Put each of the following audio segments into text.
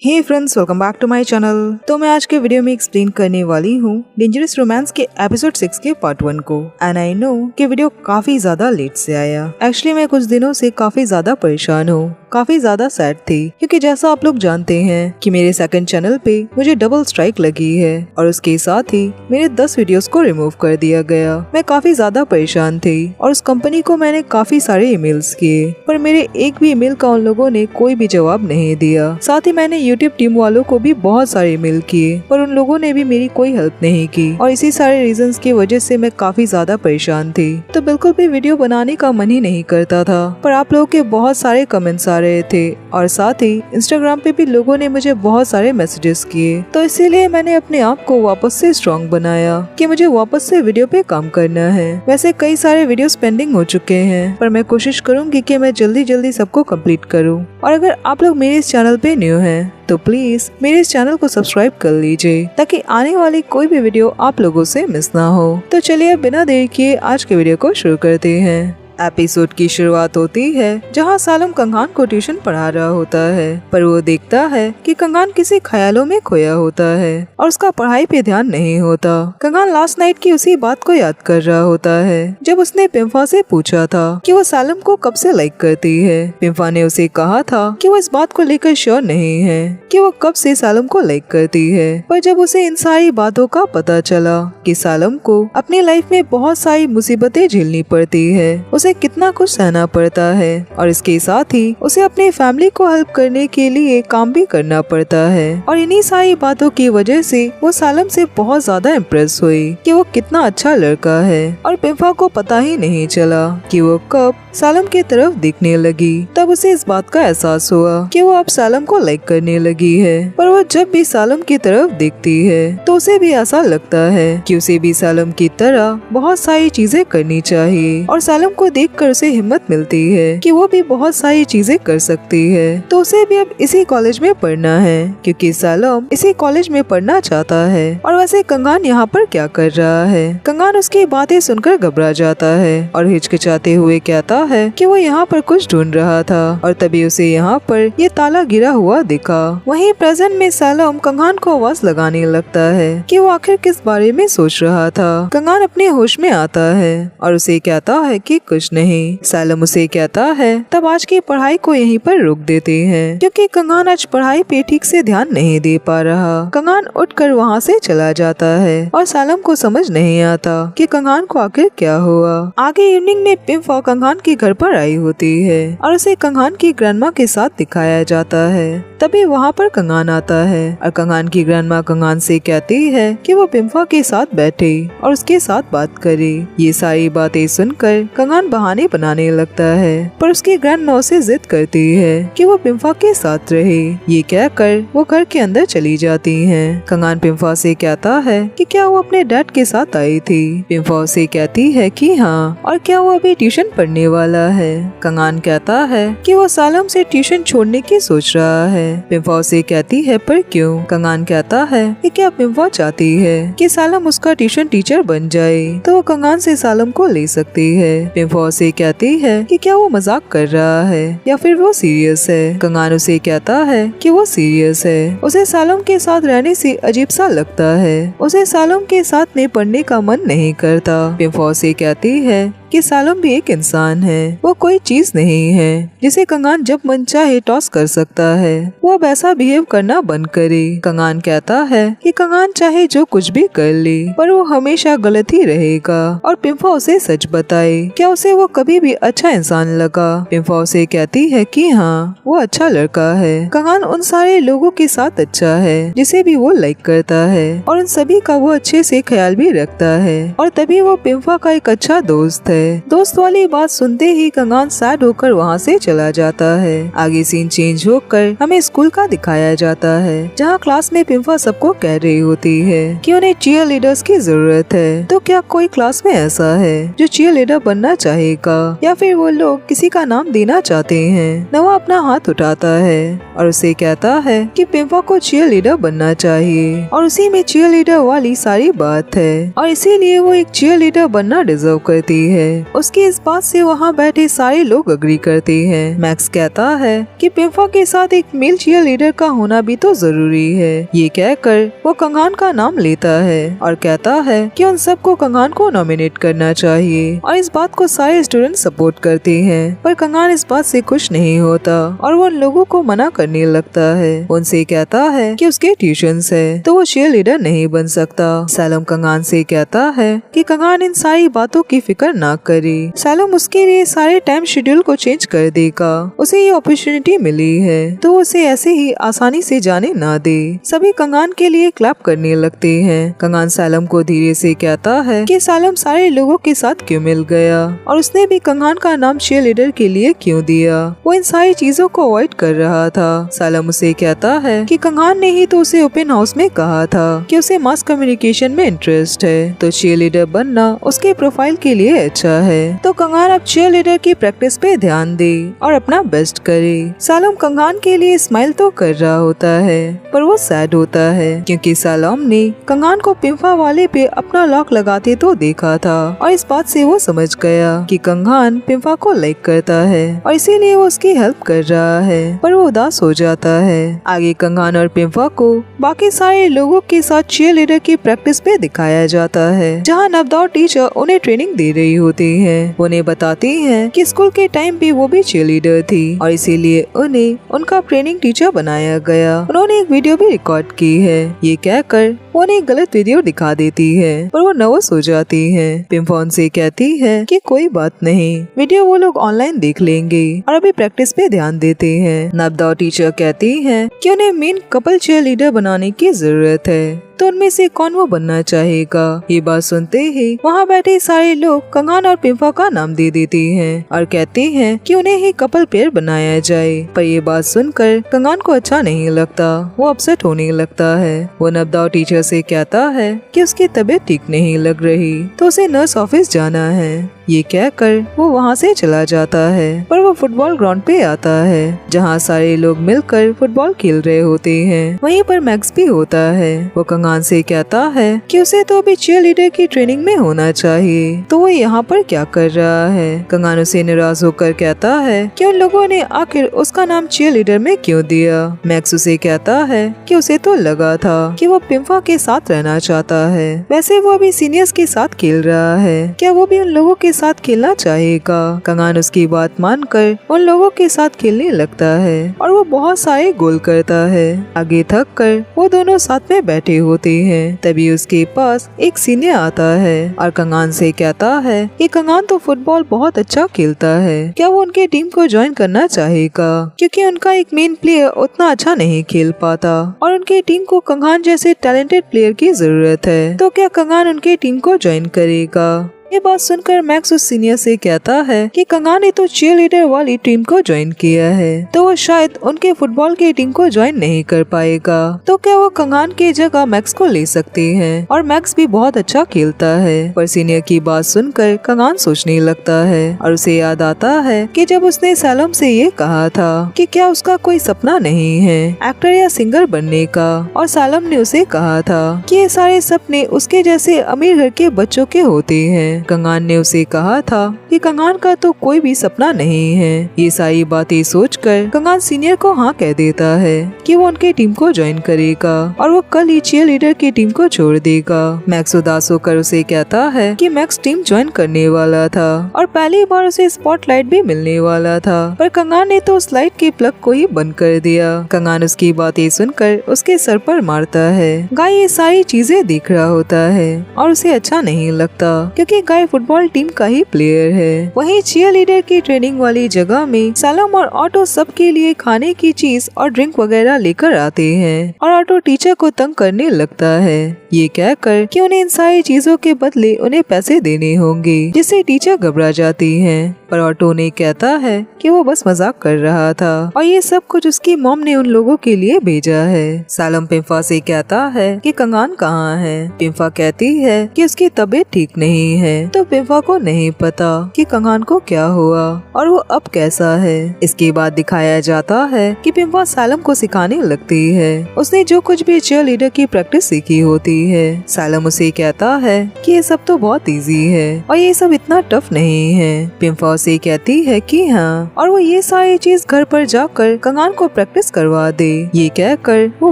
Hey friends, welcome back to my channel. तो मैं आज के वीडियो में एक्सप्लेन करने वाली हूँ डेंजरस रोमांस के एपिसोड 6 के पार्ट 1 को। एंड आई नो कि वीडियो काफी ज्यादा लेट से आया। एक्चुअली मैं कुछ दिनों से काफी ज्यादा परेशान हूँ, काफी ज्यादा सैड थी, क्योंकि जैसा आप लोग जानते हैं कि मेरे सेकंड चैनल पे मुझे डबल स्ट्राइक लगी है और उसके साथ ही मेरे 10 वीडियोस को रिमूव कर दिया गया। मैं काफी ज्यादा परेशान थी और उस कंपनी को मैंने काफी सारे ईमेल्स किए, पर मेरे एक भी ईमेल का उन लोगों ने कोई भी जवाब नहीं दिया। साथ ही मैंने यूट्यूब टीम वालों को भी बहुत सारे ईमेल किए, पर उन लोगों ने भी मेरी कोई हेल्प नहीं की और इसी सारे रीजंस की वजह से मैं काफी ज्यादा परेशान थी। तो बिल्कुल भी वीडियो बनाने का मन ही नहीं करता था, पर आप लोगों के बहुत सारे कमेंट्स आ रहे थे और साथ ही इंस्टाग्राम पे भी लोगों ने मुझे बहुत सारे मैसेजेस किए। तो इसीलिए मैंने अपने आप को वापस से स्ट्रॉन्ग बनाया कि मुझे वापस से वीडियो पे काम करना है। वैसे कई सारे वीडियोस पेंडिंग हो चुके हैं, पर मैं कोशिश करूंगी कि मैं जल्दी जल्दी सबको कंप्लीट करूं। और अगर आप लोग मेरे इस चैनल पे न्यू हैं तो प्लीज मेरे इस चैनल को सब्सक्राइब कर लीजिए, ताकि आने वाली कोई भी वीडियो आप लोगों से मिस ना हो। तो चलिए बिना देर किए आज के वीडियो को शुरू करते हैं। एपिसोड की शुरुआत होती है जहां सालम कंगान को ट्यूशन पढ़ा रहा होता है, पर वो देखता है कि कंगान किसी ख्यालों में खोया होता है और उसका पढ़ाई पे ध्यान नहीं होता। कंगान लास्ट नाइट की उसी बात को याद कर रहा होता है जब उसने पिम्फा से पूछा था कि वो सालम को कब से लाइक करती है। पिम्फा ने उसे कहा था कि वो इस बात को लेकर श्योर नहीं है कि वो कब से सालम को लाइक करती है, पर जब उसे इन सारी बातों का पता चला कि सालम को अपनी लाइफ में बहुत सारी मुसीबतें झेलनी पड़ती है, उसे कितना कुछ सहना पड़ता है और इसके साथ ही उसे अपनी फैमिली को हेल्प करने के लिए काम भी करना पड़ता है। और इन्हीं सारी बातों की वजह से वो सालम से बहुत ज्यादा इम्प्रेस हुई कि वो कितना अच्छा लड़का है। और पिम्फा को पता ही नहीं चला कि वो कब सालम की तरफ देखने लगी। तब उसे इस बात का एहसास हुआ कि वो अब सालम को लाइक करने लगी है। पर वो जब भी सालम की तरफ देखती है तो उसे भी ऐसा लगता है कि उसे भी सालम की तरह बहुत सारी चीजें करनी चाहिए और सालम को देखकर उसे हिम्मत मिलती है कि वो भी बहुत सारी चीजें कर सकती है। तो उसे भी अब इसी कॉलेज में पढ़ना है, क्योंकि सालम इसी कॉलेज में पढ़ना चाहता है। और वैसे कंगान यहाँ पर क्या कर रहा है? कंगान उसकी बातें सुनकर घबरा जाता है और हिचकिचाते हुए कहता है कि वो यहाँ पर कुछ ढूंढ रहा था और तभी उसे यहाँ पर ये ताला गिरा हुआ दिखा। वहीं प्रेजेंट में सालम कंगान को आवाज लगाने लगता है कि वो आखिर किस बारे में सोच रहा था। कंगान अपने होश में आता है और उसे कहता है कि कुछ नहीं। सालम उसे कहता है तब आज की पढ़ाई को यहीं पर रोक देते हैं, क्योंकि कंगान आज पढ़ाई पे ठीक से ध्यान नहीं दे पा रहा। कंगान उठकर वहाँ से चला जाता है और सालम को समझ नहीं आता कि कंगान को आखिर क्या हुआ। आगे इवनिंग में पिम्फा कंगान के घर पर आई होती है और उसे कंगान की ग्रैंडमा के साथ दिखाया जाता है। तभी वहाँ पर कंगान आता है और कंगान की ग्रैंडमा कंगान से कहती है कि वो पिम्फा के साथ बैठे और उसके साथ बात करे। ये सारी बातें सुनकर कंगान बहाने बनाने लगता है, पर उसकी ग्रैंडमा उसे जिद करती है कि वो पिम्फा के साथ रहे। ये कहकर वो घर के अंदर चली जाती हैं। कंगान पिम्फा से कहता है कि क्या वो अपने डैड के साथ आई थी। पिम्फा उसे कहती है कि हाँ, और क्या वो अभी ट्यूशन पढ़ने वाला है। कंगान कहता है कि वो सालम से ट्यूशन छोड़ने की सोच रहा है। पिम्फा उसे कहती है पर क्यों? कंगान कहता है कि क्या पिम्फा चाहती है कि सालम उसका ट्यूशन टीचर बन जाए तो वो कंगान से सालम को ले सकती है। पिम्फा उसे कहती है कि क्या वो मजाक कर रहा है या फिर वो सीरियस है। कंगान उसे कहता है कि वो सीरियस है। उसे सालम के साथ रहने से अजीब सा लगता है। उसे सालम के साथ में पढ़ने का मन नहीं करता। पिम्फा उसे कहती है कि सालम भी एक इंसान है, वो कोई चीज नहीं है जिसे कंगान जब मन चाहे टॉस कर सकता है। वो अब ऐसा बिहेव करना बंद करे। कंगान कहता है कि कंगान चाहे जो कुछ भी कर ले, पर वो हमेशा गलत ही रहेगा। और पिम्फा उसे सच बताए, क्या उसे वो कभी भी अच्छा इंसान लगा? पिम्फा उसे कहती है कि हाँ, वो अच्छा लड़का है। कंगान उन सारे लोगों के साथ अच्छा है जिसे भी वो लाइक करता है और उन सभी का वो अच्छे से ख्याल भी रखता है। और तभी वो पिम्फा का एक अच्छा दोस्त है। दोस्त वाली बात सुनते ही कंगान सैड होकर वहाँ से चला जाता है। आगे सीन चेंज होकर हमें स्कूल का दिखाया जाता है, जहाँ क्लास में पिम्फा सबको कह रही होती है कि उन्हें चीयर लीडर्स की जरूरत है। तो क्या कोई क्लास में ऐसा है जो चीयर लीडर बनना चाहेगा, या फिर वो लोग किसी का नाम देना चाहते हैं? नवा अपना हाथ उठाता है और उसे कहता है कि पिम्फा को चीयर लीडर बनना चाहिए और उसी में चीयर लीडर वाली सारी बात है और इसीलिए वो एक चीयर लीडर बनना डिजर्व करती है। उसकी इस बात से वहाँ बैठे सारे लोग अग्री करते हैं। मैक्स कहता है कि पिम्फा के साथ एक मेल चीयर लीडर का होना भी तो जरूरी है। ये कहकर वो कंगान का नाम लेता है और कहता है कि उन सबको कंगान को नॉमिनेट करना चाहिए और इस बात को सारे स्टूडेंट सपोर्ट करते हैं। पर कंगान इस बात से खुश नहीं होता और वो उन लोगों को मना करने लगता है। उनसे कहता है कि उसके ट्यूशंस है तो वो चीयर लीडर नहीं बन सकता। सैलम कंगान से कहता है कि कंगान इन सारी बातों की फिक्र ना करे। सैलम उसके लिए सारे टाइम शेड्यूल को चेंज कर देगा। उसे ये अपॉर्चुनिटी मिली है तो उसे ऐसे ही आसानी से जाने ना दे। सभी कंगान के लिए क्लैप करने लगते हैं। कंगान सैलम को धीरे से कहता है कि सैलम सारे लोगों के साथ क्यों मिल गया और उसने भी कंगान का नाम चीयर लीडर के लिए क्यों दिया। वो इन सारी चीजों को अवॉइड कर रहा था। सैलम उसे कहता है कि कंगान ने ही तो उसे ओपन हाउस में कहा था कि उसे मास कम्युनिकेशन में इंटरेस्ट है तो चीयर लीडर बनना उसके प्रोफाइल के लिए अच्छा है। तो कंगान अब चीयर लीडर की प्रैक्टिस पे ध्यान दे और अपना बेस्ट करे। सैलम कंगान के लिए स्माइल तो कर रहा होता है पर वो सैड होता है क्योंकि सैलम ने कंगान को पिम्फा वाले पे अपना लॉक लगाते तो देखा था और इस बात से वो समझ गया कि कंगान पिम्फा को लाइक करता है और इसीलिए वो उसकी हेल्प कर रहा है। पर वो उदास हो जाता है। आगे कंगान और पिम्फा को बाकी सारे लोगों के साथ चीयर लीडर की प्रैक्टिस पे दिखाया जाता है जहाँ नवदौर टीचर उन्हें ट्रेनिंग दे रही होती है। उन्हें बताती है कि स्कूल के टाइम भी वो भी चीयर लीडर थी और इसीलिए उन्हें उनका ट्रेनिंग टीचर बनाया गया। उन्होंने एक वीडियो भी रिकॉर्ड की है। ये कहकर वो उन्हें गलत वीडियो दिखा देती है पर वो नर्वस हो जाती है। पिम्फा उनसे कहती है कि कोई बात नहीं, वीडियो वो लोग ऑनलाइन देख लेंगे और अभी प्रैक्टिस पे ध्यान देते हैं। नवदौर टीचर कहती है कि उन्हें मेन कपल चीयर लीडर बनाने की जरूरत है तो उनमें से कौन वो बनना चाहेगा। ये बात सुनते ही वहाँ बैठे सारे लोग कंगान और पिम्फा का नाम दे देते हैं और कहते हैं कि उन्हें ही कपल पेयर बनाया जाए। पर ये बात सुनकर कंगान को अच्छा नहीं लगता। वो अपसेट होने लगता है। वो नवदौर टीचर से कहता है कि उसकी तबीयत ठीक नहीं लग रही तो उसे नर्स ऑफिस जाना है। ये कहकर वो वहाँ से चला जाता है पर वो फुटबॉल ग्राउंड पे आता है जहाँ सारे लोग मिलकर फुटबॉल खेल रहे होते हैं। वहीं पर मैक्स भी होता है। वो कंगान से कहता है कि उसे तो अभी चीयर लीडर की ट्रेनिंग में होना चाहिए तो वो यहाँ पर क्या कर रहा है। कंगान उसे निराश होकर कहता है कि उन लोगों ने आखिर उसका नाम चीयर लीडर में क्यों दिया। मैक्स उसे कहता है कि उसे तो लगा था कि वो पिम्फा के साथ रहना चाहता है। वैसे वो अभी सीनियर्स के साथ खेल रहा है, क्या वो भी उन लोगों के साथ खेलना चाहेगा। कंगान उसकी बात मानकर उन लोगों के साथ खेलने लगता है और वो बहुत सारे गोल करता है। आगे थक कर वो दोनों साथ में बैठे होते हैं। तभी उसके पास एक सीनियर आता है और कंगान से कहता है कि कंगान तो फुटबॉल बहुत अच्छा खेलता है, क्या वो उनके टीम को ज्वाइन करना चाहेगा क्योंकि उनका एक मेन प्लेयर उतना अच्छा नहीं खेल पाता और उनकी टीम को कंगान जैसे टैलेंटेड प्लेयर की जरूरत है। तो क्या कंगान उनकी टीम को ज्वाइन करेगा। ये बात सुनकर मैक्स उस सीनियर से कहता है कि कंगान ने तो चीयर लीडर वाली टीम को ज्वाइन किया है तो वो शायद उनके फुटबॉल की टीम को ज्वाइन नहीं कर पाएगा। तो क्या वो कंगान की जगह मैक्स को ले सकते हैं और मैक्स भी बहुत अच्छा खेलता है। पर सीनियर की बात सुनकर कंगान सोचने लगता है और उसे याद आता है कि जब उसने सैलम से ये कहा था कि क्या उसका कोई सपना नहीं है एक्टर या सिंगर बनने का और सैलम ने उसे कहा था कि ये सारे सपने उसके जैसे अमीर घर के बच्चों के होते हैं। कंगान ने उसे कहा था कि कंगान का तो कोई भी सपना नहीं है। ये सारी बातें सोचकर कंगान सीनियर को हाँ कह देता है कि वो उनके टीम को ज्वाइन करेगा और वो कल ही चीयर लीडर की टीम को छोड़ देगा। मैक्स उदास होकर उसे कहता है कि मैक्स टीम ज्वाइन करने वाला था और पहली बार उसे स्पॉटलाइट भी मिलने वाला था पर कंगान ने तो उस लाइट के प्लग को ही बंद कर दिया। कंगान उसकी बातें सुनकर उसके सर पर मारता है। गाय ये सारी चीजें देख रहा होता है और उसे अच्छा नहीं लगता क्योंकि गाय फुटबॉल टीम का ही प्लेयर है। वहीं चीयर लीडर की ट्रेनिंग वाली जगह में सैलम और ऑटो सबके लिए खाने की चीज और ड्रिंक वगैरह लेकर आते हैं और ऑटो टीचर को तंग करने लगता है ये कहकर कि उन्हें इन सारी चीजों के बदले उन्हें पैसे देने होंगे जिससे टीचर घबरा जाती है। पर ऑटो ने कहता है कि वो बस मजाक कर रहा था और ये सब कुछ उसकी मॉम ने उन लोगों के लिए भेजा है। सैलम पिम्फा से कहता है कि कंगान कहाँ है। पिम्फा कहती है कि उसकी तबीयत ठीक नहीं है तो पिम्फा को नहीं पता कि कंगान को क्या हुआ और वो अब कैसा है। इसके बाद दिखाया जाता है कि पिम्फा सैलम को सिखाने सिखाने लगती है। उसने जो कुछ भी चीयर लीडर की प्रैक्टिस सीखी होती है। सैलम उसे कहता है कि ये सब तो बहुत इजी है और ये सब इतना टफ नहीं है। पिम्फा उसे कहती है कि हाँ, और वो ये सारी चीज घर पर जाकर कंगान को प्रैक्टिस करवा दे। ये कहकर वो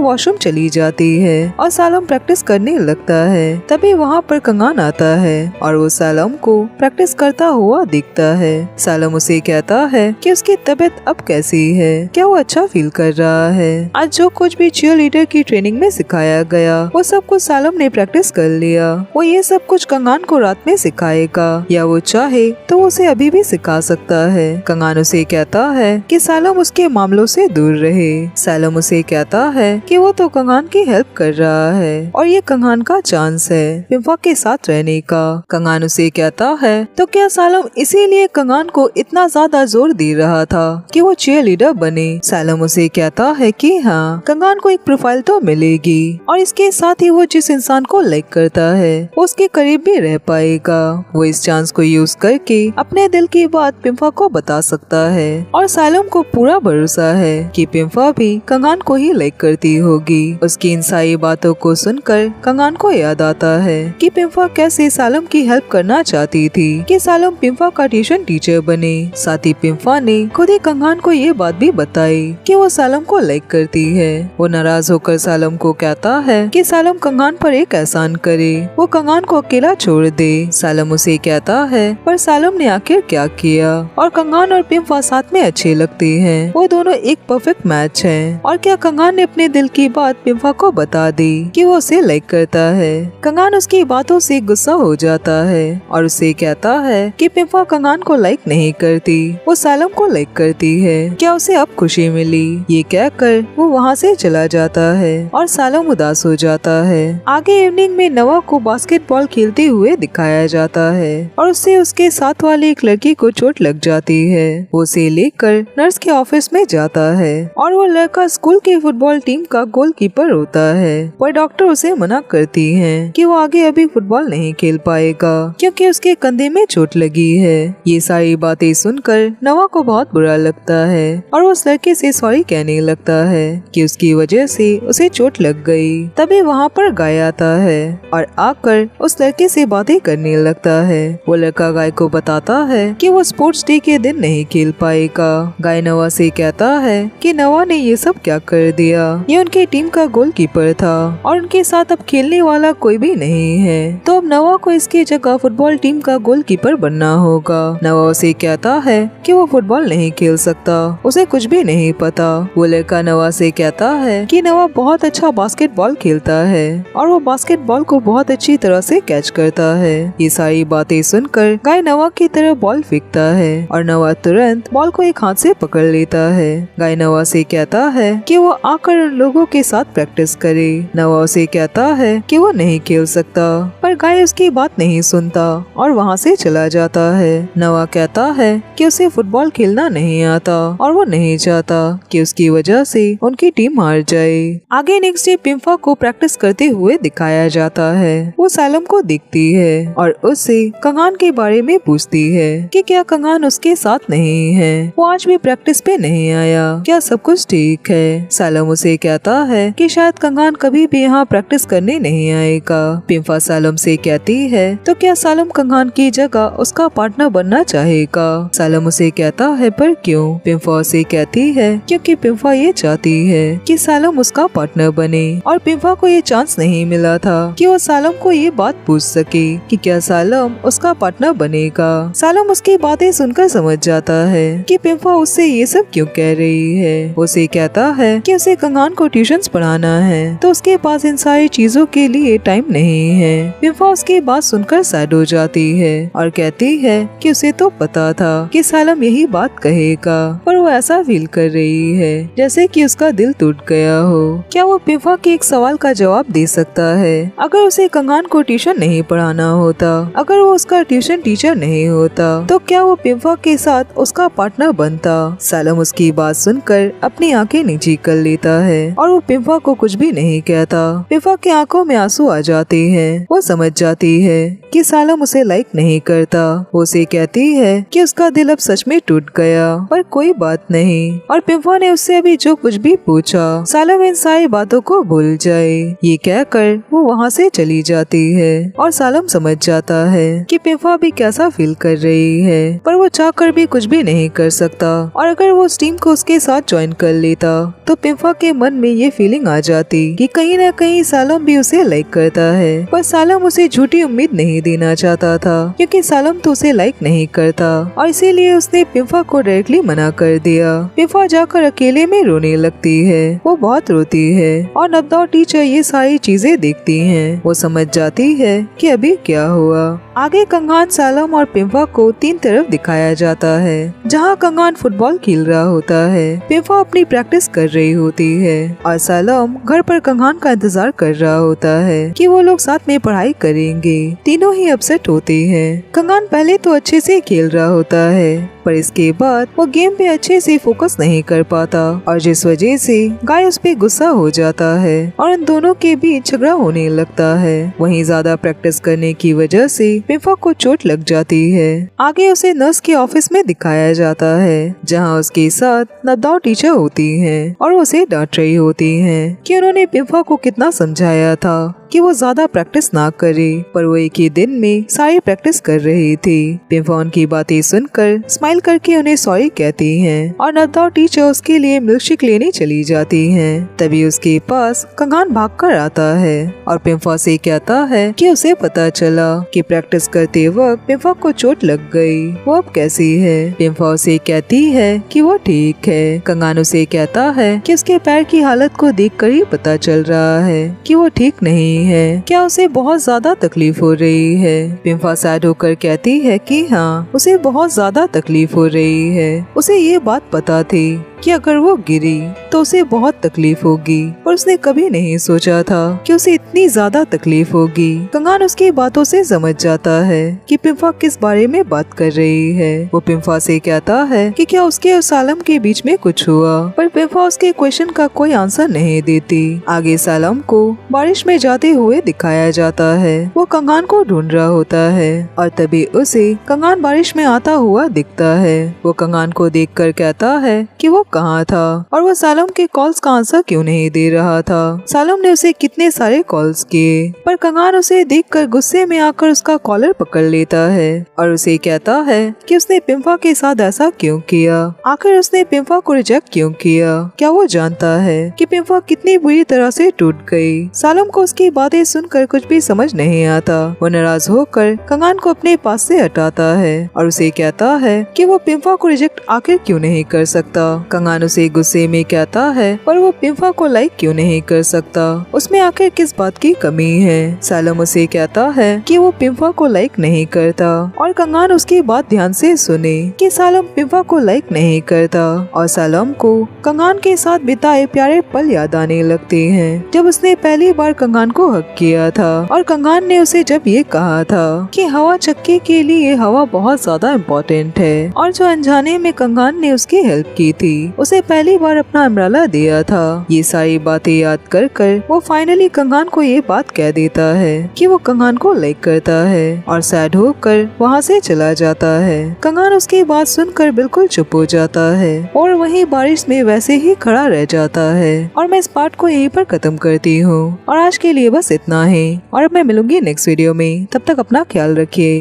वॉशरूम चली जाती है और सैलम प्रैक्टिस करने लगता है। तभी वहाँ पर कंगान आता है और वो सैलम को प्रैक्टिस करता हुआ दिखता है। सैलम उसे कहता है कि उसकी तबीयत अब कैसी है, क्या वो अच्छा फील कर रहा है। आज जो कुछ भी चीयर लीडर की ट्रेनिंग में सिखाया गया वो सब कुछ सैलम ने प्रैक्टिस कर लिया। वो ये सब कुछ कंगान को रात में सिखाएगा या वो चाहे तो उसे अभी भी सिखा सकता है। कंगान उसे कहता है कि सैलम उसके मामलों से दूर रहे। सैलम उसे कहता है कि वो तो कंगान की हेल्प कर रहा है और ये कंगान का चांस है पिम्फा के साथ रहने का। कंगान उसे कहता है तो क्या सैलम इसीलिए कंगान को इतना ज्यादा जोर दे रहा था कि वो चीयर लीडर बने। सैलम उसे कहता है कि हाँ, कंगान को एक प्रोफाइल तो मिलेगी और इसके साथ ही वो जिस इंसान को लाइक करता है वो उसके करीब भी रह पाएगा। वो इस चांस को यूज करके अपने दिल की बात पिम्फा को बता सकता है और सैलम को पूरा भरोसा है कि पिम्फा भी कंगान को ही लाइक करती होगी। उसकी इन सारी बातों को सुनकर कंगान को याद आता है कि पिम्फा कैसे सैलम की हेल्प करना चाहती थी कि सैलम पिम्फा का ट्यूशन टीचर बने। साथ ही पिम्फा ने खुद ही कंगान को ये बात भी बताई कि वो सैलम को लाइक करती है। वो नाराज होकर सैलम को कहता है कि सैलम कंगान पर एक एहसान करे, वो कंगान को अकेला छोड़ दे। सैलम उसे कहता है पर सैलम ने आखिर क्या किया और कंगान और पिम्फा साथ में अच्छे लगते हैं। वो दोनों एक परफेक्ट मैच है। और क्या कंगान ने अपने दिल की बात पिम्फा को बता दी कि वो उसे लाइक करता है। कंगान उसकी बातों से गुस्सा हो जाता है और उसे कहता है कि पिम्फा कंगान को लाइक नहीं करती, वो सैलम को लाइक करती है। क्या उसे अब खुशी मिली? ये कहकर वो वहाँ से चला जाता है और सैलम उदास हो जाता है। आगे इवनिंग में नवा को बास्केटबॉल खेलते हुए दिखाया जाता है और उससे उसके साथ वाली एक लड़की को चोट लग जाती है। वो उसे लेकर नर्स के ऑफिस में जाता है और वो लड़का स्कूल की फुटबॉल टीम का गोलकीपर होता है। पर डॉक्टर उसे मना करती है कि वो आगे अभी फुटबॉल नहीं खेल पाएगा क्योंकि उसके कंधे में चोट लगी है। ये सारी बातें सुनकर नवा को बहुत बुरा लगता है और वो उस लड़के से सॉरी कहने लगता है कि उसकी वजह से उसे चोट लग गई। तभी वहाँ पर गाय आता है और आकर उस लड़के से बातें करने लगता है। वो लड़का गाय को बताता है कि वो स्पोर्ट्स डे के दिन नहीं खेल पाएगा। गाय नवा से कहता है कि नवा ने ये सब क्या कर दिया, ये उनकी टीम का गोलकीपर था और उनके साथ अब खेलने वाला कोई भी नहीं है, तो अब नवा को इसकी जगह फुटबॉल टीम का गोलकीपर बनना होगा। नवा उसे कहता है कि वो फुटबॉल नहीं खेल सकता, उसे कुछ भी नहीं पता। वो लड़का नवा से कहता है कि नवा बहुत अच्छा बास्केटबॉल खेलता है और वो बास्केटबॉल को बहुत अच्छी तरह से कैच करता है। ये सारी बातें सुनकर गाय नवा की तरफ बॉल फेंकता है और नवा तुरंत बॉल को एक हाथ से पकड़ लेता है। गाय नवा से कहता है कि वो आकर उन लोगों के साथ प्रैक्टिस करे। नवा उसे कहता है कि वो नहीं खेल सकता, पर गाय उसकी बात नहीं सुनता और वहाँ से चला जाता है। नवा कहता है कि उसे फुटबॉल खेलना नहीं आता और वो नहीं चाहता कि उसकी वजह से उनकी टीम हार जाए। आगे नेक्स्ट डे पिम्फा को प्रैक्टिस करते हुए दिखाया जाता है। वो सैलम को देखती है और उससे कंगान के बारे में पूछती है कि क्या कंगान उसके साथ नहीं है, वो आज भी प्रैक्टिस पे नहीं आया, क्या सब कुछ ठीक है। सैलम उसे कहता है कि शायद कंगान कभी भी यहाँ प्रैक्टिस करने नहीं आएगा। पिम्फा सैलम से कहती है तो क्या सैलम कंगान की जगह उसका पार्टनर बनना चाहेगा। सैलम उसे कहता है पर क्यों। पिम्फा उसे कहती है क्योंकि पिम्फा ये चाहती है कि सैलम उसका पार्टनर बने और पिम्फा को ये चांस नहीं मिला था कि वो सैलम को ये बात पूछ सके कि क्या सैलम उसका पार्टनर बनेगा। सैलम उसकी बातें सुनकर समझ जाता है कि पिम्फा उससे ये सब क्यों कह रही है। उसे कहता है कि उसे कंगान को ट्यूशंस पढ़ाना है तो उसके पास इन सारी चीजों के लिए टाइम नहीं है। पिम्फा उसकी बात सुनकर सैड हो जाती है और कहती है कि उसे तो पता था कि सैलम यही बात कहेगा, पर वो ऐसा फील कर रही है जैसे कि उसका दिल टूट गया हो। क्या वो पिम्फा के एक सवाल का जवाब दे सकता है? अगर उसे कंगान को ट्यूशन नहीं पढ़ाना होता, अगर वो उसका ट्यूशन टीचर नहीं होता, तो क्या वो पिम्फा के साथ उसका पार्टनर बनता? सैलम उसकी बात सुनकर अपनी आंखें नीची कर लेता है और वो पिम्फा को कुछ भी नहीं कहता। पिम्फा की आंखों में आंसू आ जाते हैं। वो समझ जाती है कि सैलम उसे लाइक नहीं करता। वो उसे कहती है कि उसका दिल अब सच में टूट गया, पर कोई बात नहीं। और पिम्फा ने उससे अभी जो कुछ भी पूछा। सालम इन सारी बातों को भूल जाए, ये कहकर वो वहाँ से चली जाती है और सालम समझ जाता है कि पिम्फा भी कैसा फील कर रही है, पर वो चाहकर भी कुछ भी नहीं कर सकता। और अगर वो स्टीम को उसके साथ ज्वाइन कर लेता तो पिम्फा के मन में ये फीलिंग आ जाती कि कहीं न कहीं सालम भी उसे लाइक करता है। पर सालम उसे झूठी उम्मीद नहीं देना चाहता था, क्योंकि सालम तो उसे लाइक नहीं करता और इसीलिए उसने पिम्फा को डायरेक्टली मना कर दिया। पिम्फा जाकर अकेले में रोने लगती है, वो बहुत रोती है और नब्दाव टीचर ये सारी चीजें देखती हैं। वो समझ जाती है कि अभी क्या हुआ। आगे कंगान, सालम और पिम्फा को तीन तरफ दिखाया जाता है, जहाँ कंगान फुटबॉल खेल रहा होता है, पिम्फा अपनी प्रैक्टिस कर रही होती है और सालम घर पर कंगान का इंतजार कर रहा होता है कि वो लोग साथ में पढ़ाई करेंगे। तीनों ही अपसेट होते हैं। कंगान पहले तो अच्छे से खेल रहा होता है, पर इसके बाद वो गेम पे अच्छे से फोकस नहीं कर पाता और जिस वजह से गाय उस पे गुस्सा हो जाता है और उन दोनों के बीच झगड़ा होने लगता है। वहीं ज्यादा प्रैक्टिस करने की वजह से पिम्फा को चोट लग जाती है। आगे उसे नर्स के ऑफिस में दिखाया जाता है, जहां उसके साथ नब्दाव टीचर होती हैं और उसे डांट रही होती हैं कि उन्होंने पिम्फा को कितना समझाया था कि वो ज्यादा प्रैक्टिस ना करे, पर वो एक ही दिन में सारी प्रैक्टिस कर रही थी। पिम्फा उनकी बातें सुनकर स्माइल करके उन्हें सॉरी कहती हैं और नब्दाव टीचर उसके लिए मिल्कशेक लेने चली जाती हैं। तभी उसके पास कंगान भागकर आता है और पिम्फा से कहता है कि उसे पता चला कि प्रैक्टिस करते वक्त पिम्फा को चोट लग गई, वो अब कैसी है। पिम्फा उसे कहती है कि वो ठीक है। कंगान उसे कहता है कि उसके पैर की हालत को देखकर ही पता चल रहा है कि वो ठीक नहीं है, क्या उसे बहुत ज्यादा तकलीफ हो रही है। पिम्फा सैड होकर कहती है कि हाँ, उसे बहुत ज्यादा तकलीफ हो रही है। उसे ये बात पता थी कि अगर वो गिरी तो उसे बहुत तकलीफ होगी, पर उसने कभी नहीं सोचा था कि उसे इतनी ज्यादा तकलीफ होगी। कंगान उसकी बातों से समझ जाता है कि पिम्फा किस बारे में बात कर रही है। वो पिम्फा से कहता है कि क्या उसके और सालम के बीच में कुछ हुआ, पर पिम्फा उसके क्वेश्चन का कोई आंसर नहीं देती। आगे सालम को बारिश में जाते हुए दिखाया जाता है। वो कंगान को ढूंढ रहा होता है और तभी उसे कंगान बारिश में आता हुआ दिखता है। वो कंगान को देखकर कहता है कि वो कहाँ था और वो सालम के कॉल्स का आंसर क्यों नहीं दे रहा था। सालम ने उसे कितने सारे कॉल्स किए, पर कंगान उसे देखकर गुस्से में आकर उसका कॉलर पकड़ लेता है और उसे कहता है कि उसने पिम्फा के साथ ऐसा क्यों किया। आखिर उसने पिम्फा को रिजेक्ट क्यों किया। क्या वो जानता है कि पिम्फा कितनी बुरी तरह से टूट गई। सालम को उसकी बातें सुनकर कुछ भी समझ नहीं आता। वो नाराज होकर कंगान को अपने पास से हटाता है और उसे कहता है कि वो पिम्फा को रिजेक्ट आखिर क्यों नहीं कर सकता। कंगान उसे गुस्से में कहता है पर वो पिम्फा को लाइक क्यों नहीं कर सकता, उसमें आखिर किस बात की कमी है। सालम उसे कहता है कि वो पिम्फा को लाइक नहीं करता और कंगान उसकी बात ध्यान से सुने कि सालम पिम्फा को लाइक नहीं करता और सालम को कंगान के साथ बिताए प्यारे पल याद आने लगते हैं, जब उसने पहली बार कंगान को हक किया था और कंगान ने उसे जब ये कहा था कि हवा चक्के के लिए हवा बहुत ज्यादा इम्पोर्टेंट है और जो अनजाने में कंगान ने उसकी हेल्प की थी, उसे पहली बार अपना अम्ब्रेला दिया था। ये सारी बातें याद कर कर वो फाइनली कंगान को ये बात कह देता है कि वो कंगान को लाइक करता है और सैड होकर वहाँ से चला जाता है। कंगान उसकी बात सुनकर बिल्कुल चुप हो जाता है और वहीं बारिश में वैसे ही खड़ा रह जाता है। और मैं इस पार्ट को यहीं पर खत्म करती हूँ और आज के लिए बस इतना ही और अब मैं मिलूंगी नेक्स्ट वीडियो में। तब तक अपना ख्याल रखिए।